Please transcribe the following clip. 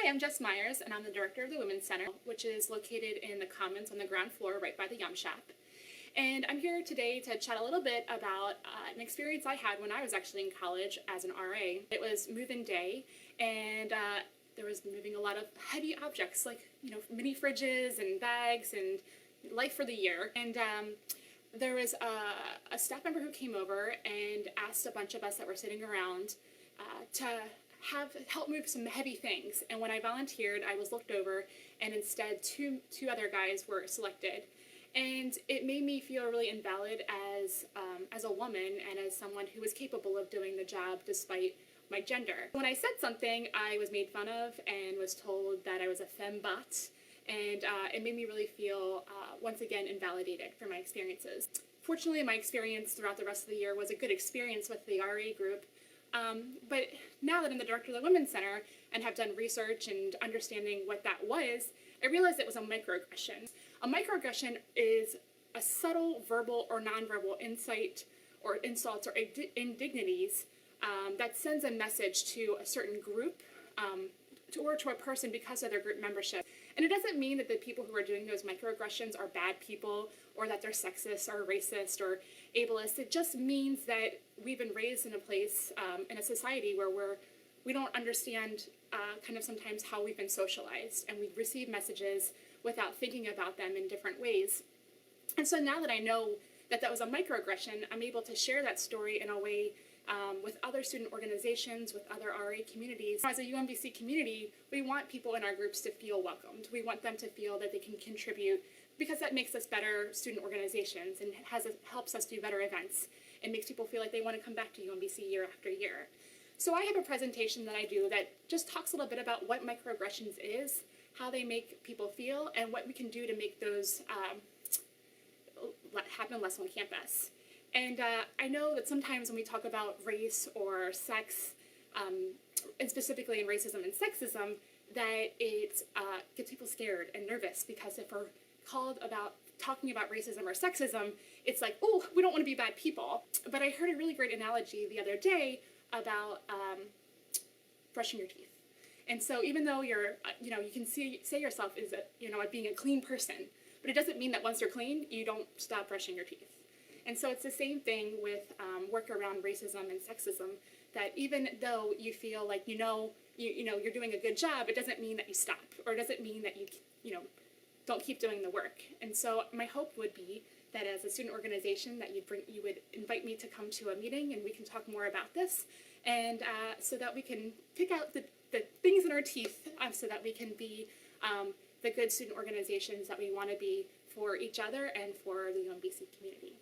Hi, I'm Jess Myers, and I'm the director of the Women's Center, which is located in the Commons on the ground floor right by the Yum Shop. And I'm here today to chat a little bit about an experience I had when I was actually in college as an RA. It was move-in day, and there was moving a lot of heavy objects like, mini fridges and bags and life for the year. And there was a staff member who came over and asked a bunch of us that were sitting around to help move some heavy things. And when I volunteered, I was looked over, and instead two other guys were selected. And it made me feel really invalid as a woman and as someone who was capable of doing the job despite my gender. When I said something, I was made fun of and was told that I was a fembot, and it made me really feel, once again, invalidated for my experiences. Fortunately, my experience throughout the rest of the year was a good experience with the RA group, but now that I'm the director of the Women's Center and have done research and understanding what that was, I realized it was a microaggression. A microaggression is a subtle verbal or nonverbal insight or insults or indignities that sends a message to a certain group or to a person because of their group membership. And it doesn't mean that the people who are doing those microaggressions are bad people or that they're sexist or racist or ableist. It just means that we've been raised in a place, in a society where we don't understand kind of sometimes how we've been socialized, and we receive messages without thinking about them in different ways. And so now that I know that that was a microaggression, I'm able to share that story in a way with other student organizations, with other RA communities. As a UMBC community, we want people in our groups to feel welcomed. We want them to feel that they can contribute, because that makes us better student organizations and helps us do better events. It makes people feel like they want to come back to UMBC year after year. So I have a presentation that I do that just talks a little bit about what microaggressions is, how they make people feel, and what we can do to make those happen less on campus. And I know that sometimes when we talk about race or sex, and specifically in racism and sexism, that it gets people scared and nervous, because if we're called about talking about racism or sexism, it's like, oh, we don't want to be bad people. But I heard a really great analogy the other day about brushing your teeth. And so even though you're, you can say yourself as being a clean person, but it doesn't mean that once you're clean, you don't stop brushing your teeth. And so it's the same thing with work around racism and sexism, that even though you feel like you're doing a good job, it doesn't mean that you stop, or it doesn't mean that you don't keep doing the work. And so my hope would be that as a student organization that you would invite me to come to a meeting and we can talk more about this, and so that we can pick out the things in our teeth, so that we can be the good student organizations that we want to be for each other and for the UMBC community.